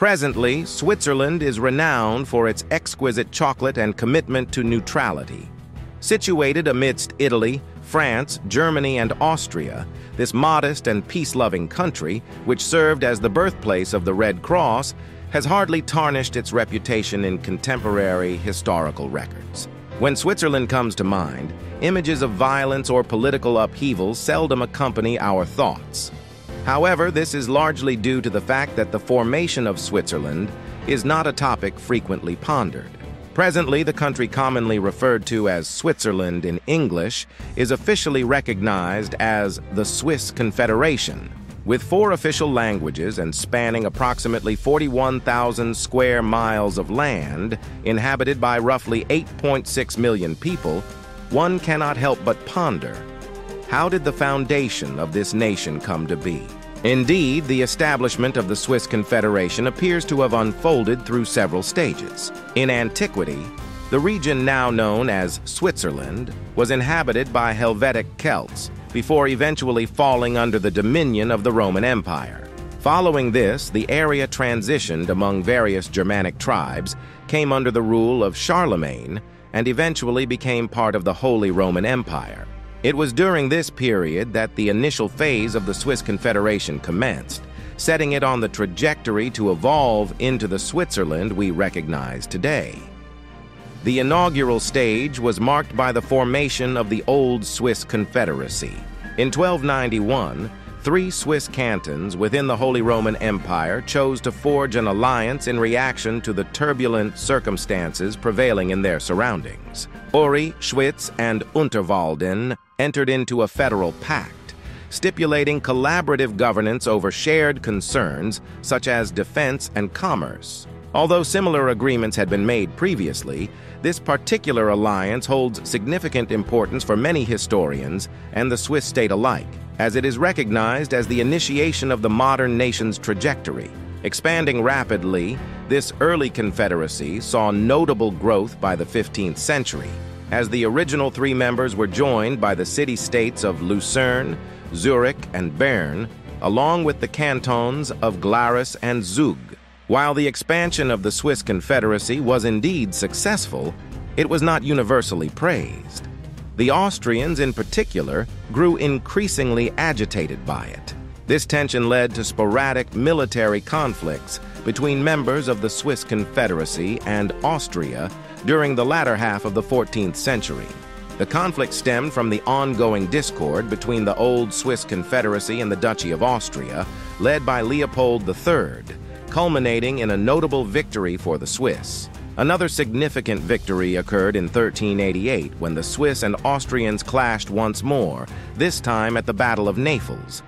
Presently, Switzerland is renowned for its exquisite chocolate and commitment to neutrality. Situated amidst Italy, France, Germany, and Austria, this modest and peace-loving country, which served as the birthplace of the Red Cross, has hardly tarnished its reputation in contemporary historical records. When Switzerland comes to mind, images of violence or political upheaval seldom accompany our thoughts. However, this is largely due to the fact that the formation of Switzerland is not a topic frequently pondered. Presently, the country commonly referred to as Switzerland in English is officially recognized as the Swiss Confederation. With 4 official languages and spanning approximately 41,000 square miles of land, inhabited by roughly 8.6 million people, one cannot help but ponder, how did the foundation of this nation come to be? Indeed, the establishment of the Swiss Confederation appears to have unfolded through several stages. In antiquity, the region now known as Switzerland was inhabited by Helvetic Celts, before eventually falling under the dominion of the Roman Empire. Following this, the area transitioned among various Germanic tribes, came under the rule of Charlemagne, and eventually became part of the Holy Roman Empire. It was during this period that the initial phase of the Swiss Confederation commenced, setting it on the trajectory to evolve into the Switzerland we recognize today. The inaugural stage was marked by the formation of the Old Swiss Confederacy. In 1291, 3 Swiss cantons within the Holy Roman Empire chose to forge an alliance in reaction to the turbulent circumstances prevailing in their surroundings. Uri, Schwyz, and Unterwalden entered into a federal pact, stipulating collaborative governance over shared concerns such as defense and commerce. Although similar agreements had been made previously, this particular alliance holds significant importance for many historians and the Swiss state alike, as it is recognized as the initiation of the modern nation's trajectory. Expanding rapidly, this early confederacy saw notable growth by the 15th century, as the original 3 members were joined by the city-states of Lucerne, Zurich, and Bern, along with the cantons of Glarus and Zug. While the expansion of the Swiss Confederacy was indeed successful, it was not universally praised. The Austrians, in particular, grew increasingly agitated by it. This tension led to sporadic military conflicts between members of the Swiss Confederacy and Austria during the latter half of the 14th century. The conflict stemmed from the ongoing discord between the Old Swiss Confederacy and the Duchy of Austria, led by Leopold III, culminating in a notable victory for the Swiss. Another significant victory occurred in 1388 when the Swiss and Austrians clashed once more, this time at the Battle of Naples.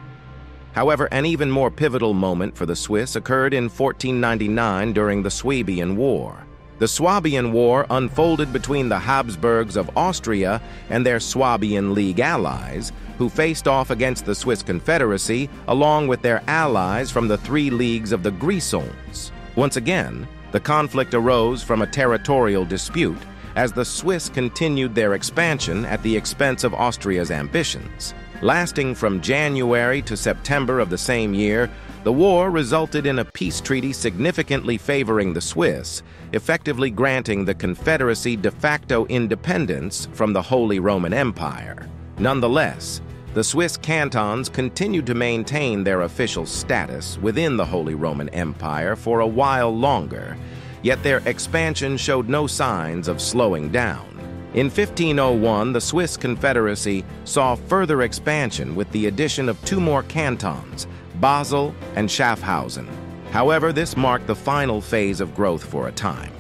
However, an even more pivotal moment for the Swiss occurred in 1499 during the Swabian War. The Swabian War unfolded between the Habsburgs of Austria and their Swabian League allies, who faced off against the Swiss Confederacy along with their allies from the 3 leagues of the Grisons. Once again, the conflict arose from a territorial dispute as the Swiss continued their expansion at the expense of Austria's ambitions. Lasting from January to September of the same year, the war resulted in a peace treaty significantly favoring the Swiss, effectively granting the Confederacy de facto independence from the Holy Roman Empire. Nonetheless, the Swiss cantons continued to maintain their official status within the Holy Roman Empire for a while longer, yet their expansion showed no signs of slowing down. In 1501, the Swiss Confederacy saw further expansion with the addition of 2 more cantons, Basel and Schaffhausen. However, this marked the final phase of growth for a time,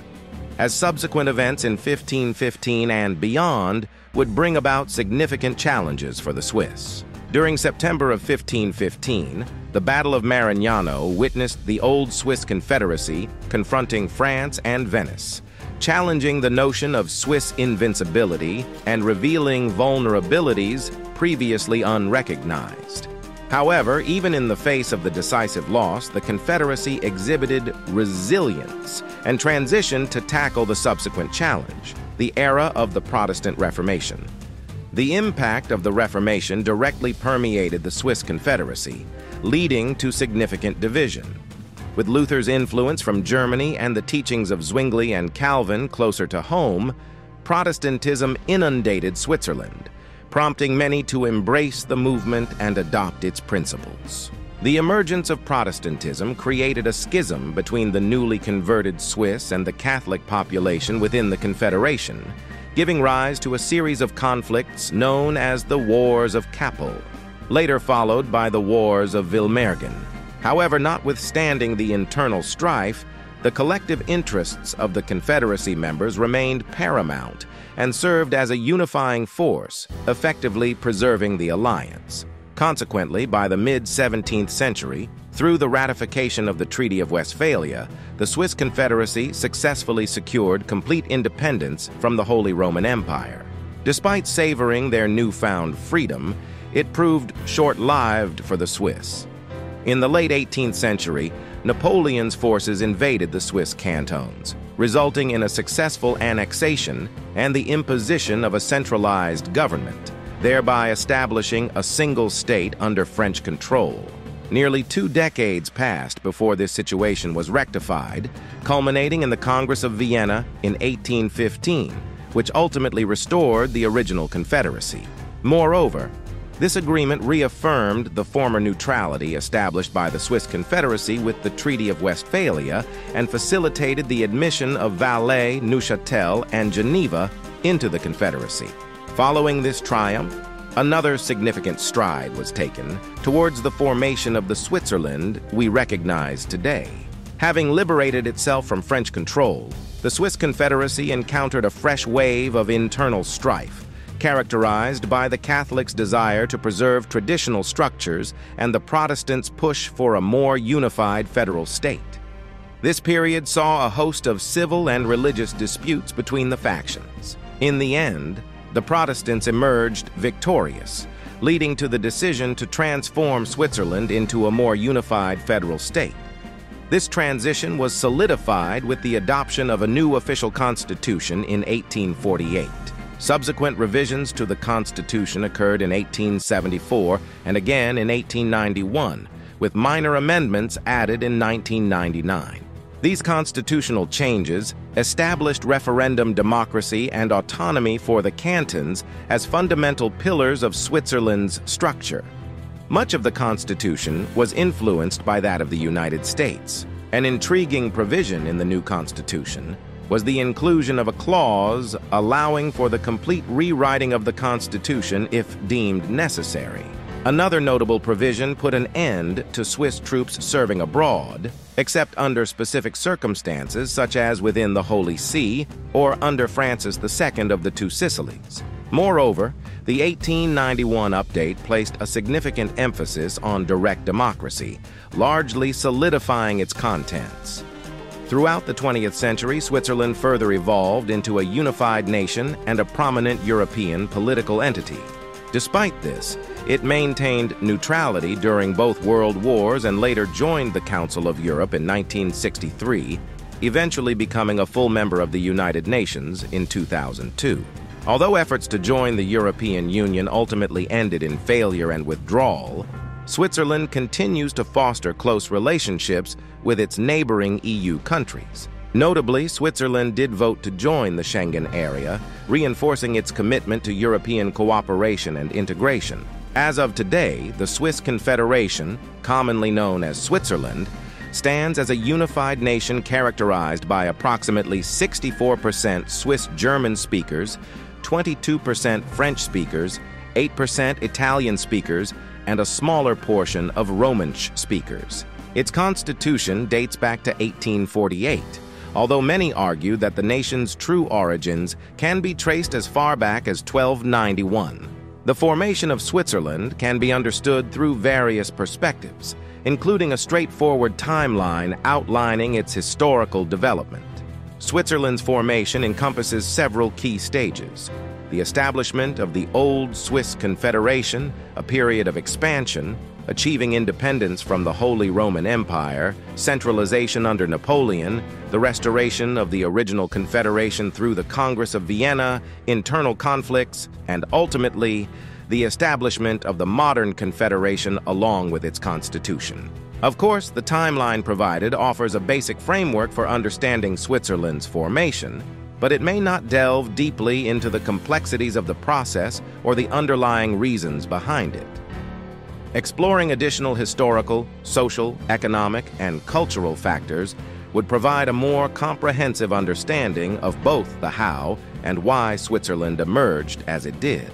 as subsequent events in 1515 and beyond would bring about significant challenges for the Swiss. During September of 1515, the Battle of Marignano witnessed the Old Swiss Confederacy confronting France and Venice, challenging the notion of Swiss invincibility and revealing vulnerabilities previously unrecognized. However, even in the face of the decisive loss, the Confederacy exhibited resilience and transitioned to tackle the subsequent challenge, the era of the Protestant Reformation. The impact of the Reformation directly permeated the Swiss Confederacy, leading to significant division. With Luther's influence from Germany and the teachings of Zwingli and Calvin closer to home, Protestantism inundated Switzerland, prompting many to embrace the movement and adopt its principles. The emergence of Protestantism created a schism between the newly converted Swiss and the Catholic population within the Confederation, giving rise to a series of conflicts known as the Wars of Kappel, later followed by the Wars of Villmergen. However, notwithstanding the internal strife, the collective interests of the Confederacy members remained paramount and served as a unifying force, effectively preserving the alliance. Consequently, by the mid-17th century, through the ratification of the Treaty of Westphalia, the Swiss Confederacy successfully secured complete independence from the Holy Roman Empire. Despite savoring their newfound freedom, it proved short-lived for the Swiss. In the late 18th century, Napoleon's forces invaded the Swiss cantons, resulting in a successful annexation and the imposition of a centralized government, thereby establishing a single state under French control. Nearly 2 decades passed before this situation was rectified, culminating in the Congress of Vienna in 1815, which ultimately restored the original Confederacy. Moreover, this agreement reaffirmed the former neutrality established by the Swiss Confederacy with the Treaty of Westphalia and facilitated the admission of Valais, Neuchâtel, and Geneva into the Confederacy. Following this triumph, another significant stride was taken towards the formation of the Switzerland we recognize today. Having liberated itself from French control, the Swiss Confederacy encountered a fresh wave of internal strife, characterized by the Catholics' desire to preserve traditional structures and the Protestants' push for a more unified federal state. This period saw a host of civil and religious disputes between the factions. In the end, the Protestants emerged victorious, leading to the decision to transform Switzerland into a more unified federal state. This transition was solidified with the adoption of a new official constitution in 1848. Subsequent revisions to the Constitution occurred in 1874 and again in 1891, with minor amendments added in 1999. These constitutional changes established referendum democracy and autonomy for the cantons as fundamental pillars of Switzerland's structure. Much of the Constitution was influenced by that of the United States. An intriguing provision in the new Constitution was the inclusion of a clause allowing for the complete rewriting of the Constitution if deemed necessary. Another notable provision put an end to Swiss troops serving abroad, except under specific circumstances such as within the Holy See or under Francis II of the Two Sicilies. Moreover, the 1891 update placed a significant emphasis on direct democracy, largely solidifying its contents. Throughout the 20th century, Switzerland further evolved into a unified nation and a prominent European political entity. Despite this, it maintained neutrality during both world wars and later joined the Council of Europe in 1963, eventually becoming a full member of the United Nations in 2002. Although efforts to join the European Union ultimately ended in failure and withdrawal, Switzerland continues to foster close relationships with its neighboring EU countries. Notably, Switzerland did vote to join the Schengen area, reinforcing its commitment to European cooperation and integration. As of today, the Swiss Confederation, commonly known as Switzerland, stands as a unified nation characterized by approximately 64% Swiss German speakers, 22% French speakers, 8% Italian speakers, and a smaller portion of Romansh speakers. Its constitution dates back to 1848, although many argue that the nation's true origins can be traced as far back as 1291. The formation of Switzerland can be understood through various perspectives, including a straightforward timeline outlining its historical development. Switzerland's formation encompasses several key stages: the establishment of the Old Swiss Confederation, a period of expansion, achieving independence from the Holy Roman Empire, centralization under Napoleon, the restoration of the original Confederation through the Congress of Vienna, internal conflicts, and ultimately, the establishment of the modern Confederation along with its constitution. Of course, the timeline provided offers a basic framework for understanding Switzerland's formation, but it may not delve deeply into the complexities of the process or the underlying reasons behind it. Exploring additional historical, social, economic, and cultural factors would provide a more comprehensive understanding of both the how and why Switzerland emerged as it did.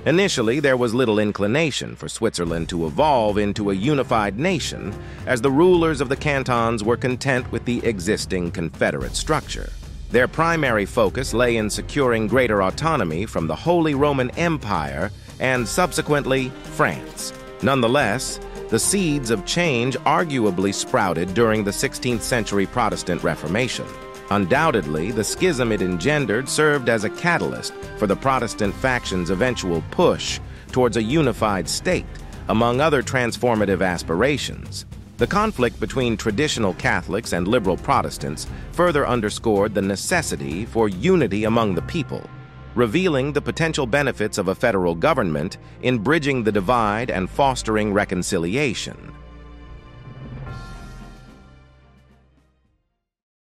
Initially, there was little inclination for Switzerland to evolve into a unified nation, as the rulers of the cantons were content with the existing confederate structure. Their primary focus lay in securing greater autonomy from the Holy Roman Empire and, subsequently, France. Nonetheless, the seeds of change arguably sprouted during the 16th century Protestant Reformation. Undoubtedly, the schism it engendered served as a catalyst for the Protestant faction's eventual push towards a unified state, among other transformative aspirations. The conflict between traditional Catholics and liberal Protestants further underscored the necessity for unity among the people, revealing the potential benefits of a federal government in bridging the divide and fostering reconciliation.